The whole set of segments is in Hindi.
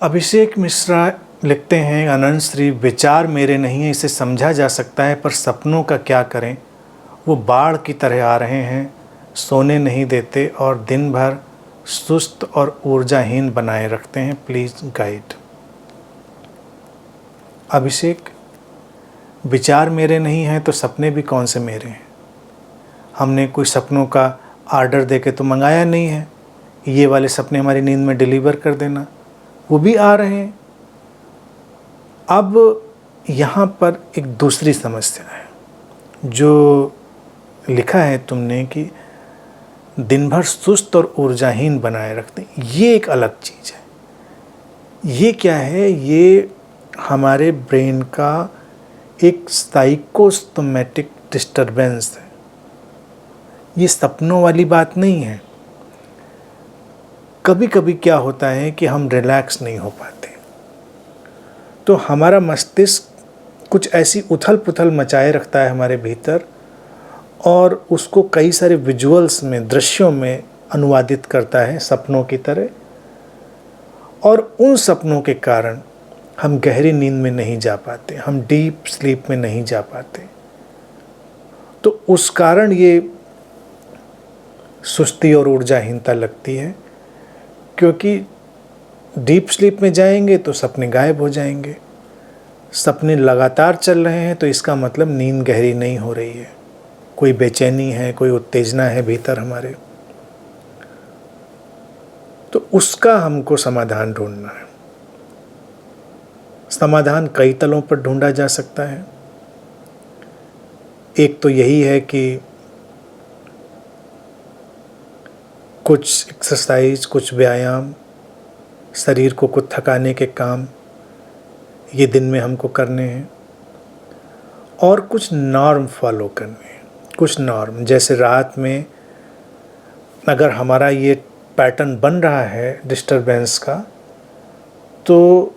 अभिषेक मिश्रा लिखते हैं, अनंत श्री, विचार मेरे नहीं हैं, इसे समझा जा सकता है, पर सपनों का क्या करें। वो बाढ़ की तरह आ रहे हैं, सोने नहीं देते और दिन भर सुस्त और ऊर्जाहीन बनाए रखते हैं। Please guide. अभिषेक, विचार मेरे नहीं हैं तो सपने भी कौन से मेरे हैं। हमने कोई सपनों का आर्डर देके तो मंगाया नहीं है, ये वाले सपने हमारी नींद में डिलीवर कर देना, वो भी आ रहे हैं। अब यहाँ पर एक दूसरी समस्या है जो लिखा है तुमने कि दिन भर सुस्त और ऊर्जाहीन बनाए रखते हैं। ये एक अलग चीज़ है। ये क्या है? ये हमारे ब्रेन का एक साइकोसोमैटिक डिस्टरबेंस है। ये सपनों वाली बात नहीं है। कभी कभी क्या होता है कि हम रिलैक्स नहीं हो पाते, तो हमारा मस्तिष्क कुछ ऐसी उथल पुथल मचाए रखता है हमारे भीतर और उसको कई सारे विजुअल्स में, दृश्यों में अनुवादित करता है सपनों की तरह, और उन सपनों के कारण हम गहरी नींद में नहीं जा पाते, हम डीप स्लीप में नहीं जा पाते। तो उस कारण ये सुस्ती और ऊर्जाहीनता लगती है, क्योंकि डीप स्लीप में जाएंगे तो सपने गायब हो जाएंगे। सपने लगातार चल रहे हैं तो इसका मतलब नींद गहरी नहीं हो रही है, कोई बेचैनी है, कोई उत्तेजना है भीतर हमारे। तो उसका हमको समाधान ढूंढना है। समाधान कई तलों पर ढूंढा जा सकता है। एक तो यही है कि कुछ एक्सरसाइज, कुछ व्यायाम, शरीर को कुछ थकाने के काम ये दिन में हमको करने हैं, और कुछ नॉर्म फॉलो करने हैं। कुछ नॉर्म, जैसे रात में अगर हमारा ये पैटर्न बन रहा है डिस्टरबेंस का, तो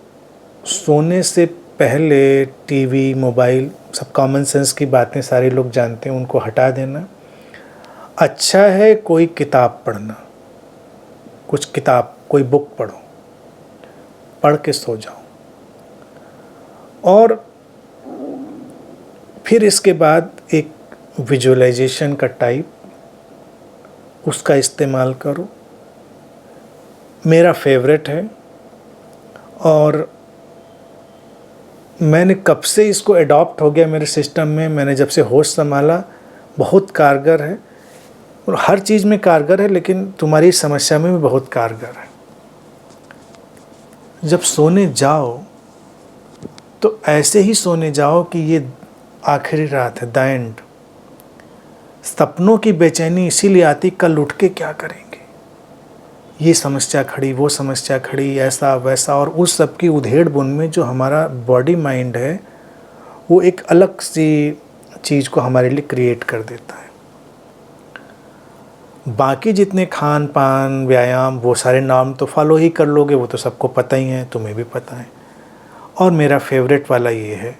सोने से पहले टीवी, मोबाइल, सब कॉमन सेंस की बातें सारे लोग जानते हैं, उनको हटा देना। अच्छा है कोई किताब पढ़ना, कुछ किताब, कोई बुक पढ़ो, पढ़ के सो जाओ। और फिर इसके बाद एक विजुअलाइजेशन का टाइप, उसका इस्तेमाल करो। मेरा फेवरेट है और मैंने कब से इसको अडॉप्ट हो गया मेरे सिस्टम में, मैंने जब से होश संभाला। बहुत कारगर है और हर चीज़ में कारगर है, लेकिन तुम्हारी समस्या में भी बहुत कारगर है। जब सोने जाओ तो ऐसे ही सोने जाओ कि ये आखिरी रात है, द एंड। सपनों की बेचैनी इसीलिए आती, कल उठ के क्या करेंगे, ये समस्या खड़ी, वो समस्या खड़ी, ऐसा वैसा, और उस सब की उधेड़ बुन में जो हमारा बॉडी माइंड है वो एक अलग सी चीज़ को हमारे लिए क्रिएट कर देता है। बाकी जितने खान पान, व्यायाम, वो सारे नाम तो फॉलो ही कर लोगे, वो तो सबको पता ही है, तुम्हें भी पता है। और मेरा फेवरेट वाला ये है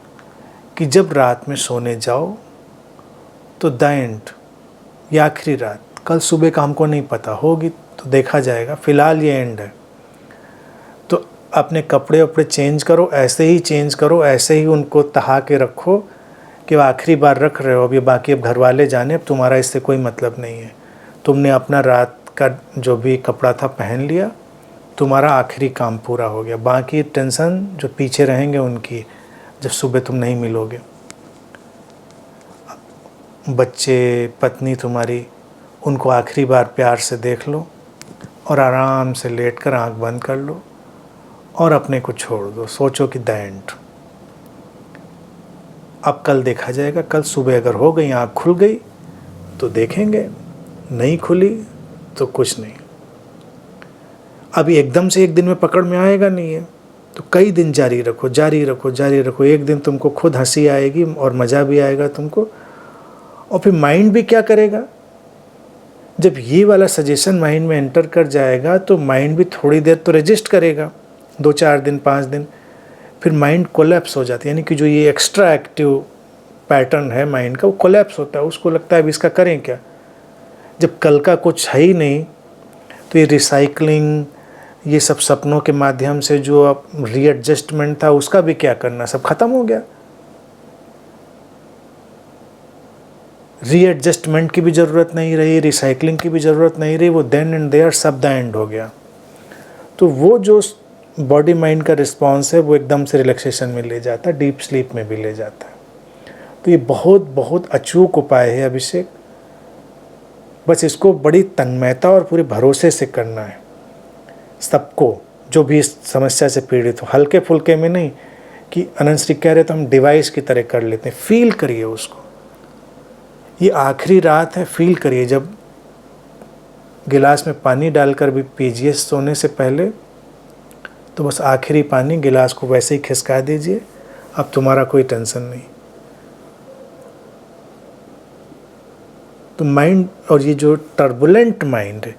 कि जब रात में सोने जाओ तो द एंड, ये आखिरी रात, कल सुबह का हमको नहीं पता, होगी तो देखा जाएगा, फ़िलहाल ये एंड है। तो अपने कपड़े वपड़े चेंज करो, ऐसे ही चेंज करो, ऐसे ही उनको तहा के रखो कि आखिरी बार रख रहे हो। अब ये बाकी अब घर वाले जाने, अब तुम्हारा इससे कोई मतलब नहीं है। तुमने अपना रात का जो भी कपड़ा था पहन लिया, तुम्हारा आखिरी काम पूरा हो गया। बाकी टेंशन जो पीछे रहेंगे उनकी, जब सुबह तुम नहीं मिलोगे। बच्चे, पत्नी तुम्हारी, उनको आखिरी बार प्यार से देख लो और आराम से लेटकर आंख बंद कर लो और अपने को छोड़ दो। सोचो कि द एंड, अब कल देखा जाएगा। कल सुबह अगर हो गई, आँख खुल गई तो देखेंगे, नहीं खुली तो कुछ नहीं। अभी एकदम से एक दिन में पकड़ में आएगा नहीं है, तो कई दिन जारी रखो, जारी रखो, जारी रखो। एक दिन तुमको खुद हंसी आएगी और मज़ा भी आएगा तुमको। और फिर माइंड भी क्या करेगा, जब ये वाला सजेशन माइंड में एंटर कर जाएगा तो माइंड भी थोड़ी देर तो रेजिस्ट करेगा, 2-4 दिन, 5 दिन, फिर माइंड कोलैप्स हो जाती है। यानी कि जो ये एक्स्ट्रा एक्टिव पैटर्न है माइंड का, वो कोलैप्स होता है। उसको लगता है अब इसका करें क्या, जब कल का कुछ है ही नहीं। तो ये रिसाइकलिंग, ये सब सपनों के माध्यम से जो अब रीएडजस्टमेंट था उसका भी क्या करना, सब खत्म हो गया। रीएडजस्टमेंट की भी ज़रूरत नहीं रही, रिसाइकलिंग की भी ज़रूरत नहीं रही, वो देन एंड देयर सब द एंड हो गया। तो वो जो बॉडी माइंड का रिस्पॉन्स है वो एकदम से रिलैक्सेशन में ले जाता है, डीप स्लीप में भी ले जाता है। तो ये बहुत बहुत अचूक उपाय है अभिषेक, बस इसको बड़ी तन्मयता और पूरे भरोसे से करना है सबको, जो भी इस समस्या से पीड़ित हो। हल्के फुल्के में नहीं कि अनंत श्री कह रहे तो हम डिवाइस की तरह कर लेते हैं। फील करिए उसको, ये आखिरी रात है, फील करिए। जब गिलास में पानी डालकर भी पीजिए सोने से पहले, तो बस आखिरी पानी गिलास को वैसे ही खिसका दीजिए, अब तुम्हारा कोई टेंशन नहीं। तो माइंड और ये जो टर्बुलेंट माइंड है,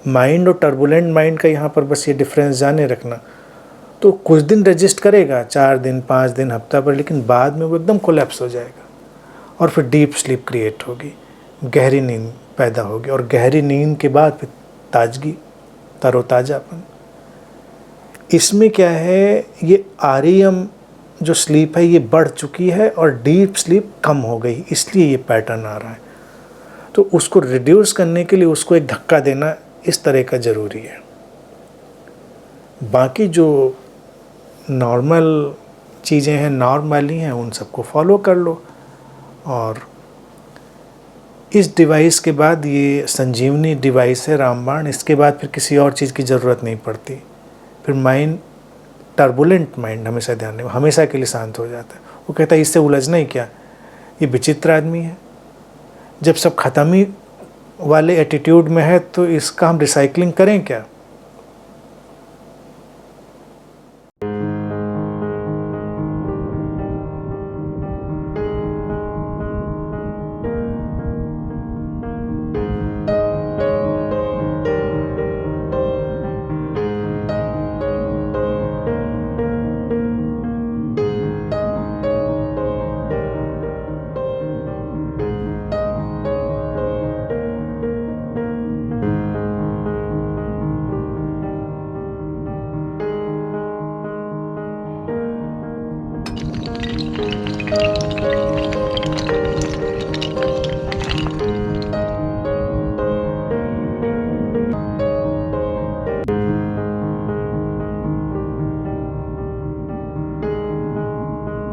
माइंड और टर्बुलेंट माइंड का यहाँ पर बस ये डिफरेंस जाने रखना। तो कुछ दिन रजिस्ट करेगा, 4 दिन 5 दिन हफ्ता भर, लेकिन बाद में वो एकदम कोलैप्स हो जाएगा और फिर डीप स्लीप क्रिएट होगी, गहरी नींद पैदा होगी, और गहरी नींद के बाद फिर ताजगी, तरोताज़ापन। इसमें क्या है, ये आरईएम जो स्लीप है ये बढ़ चुकी है और डीप स्लीप कम हो गई, इसलिए ये पैटर्न आ रहा है। तो उसको रिड्यूस करने के लिए उसको एक धक्का देना इस तरह का ज़रूरी है। बाकी जो नॉर्मल चीज़ें हैं, नॉर्मली हैं, उन सबको फॉलो कर लो। और इस डिवाइस के बाद, ये संजीवनी डिवाइस है रामबाण, इसके बाद फिर किसी और चीज़ की ज़रूरत नहीं पड़ती। फिर माइंड, टर्बुलेंट माइंड हमेशा ध्यान रहे, हमेशा के लिए शांत हो जाता है। वो कहता है इससे उलझना ही क्या, ये विचित्र आदमी है, जब सब ख़त्म ही वाले एटीट्यूड में है तो इसका हम रिसाइकलिंग करें क्या।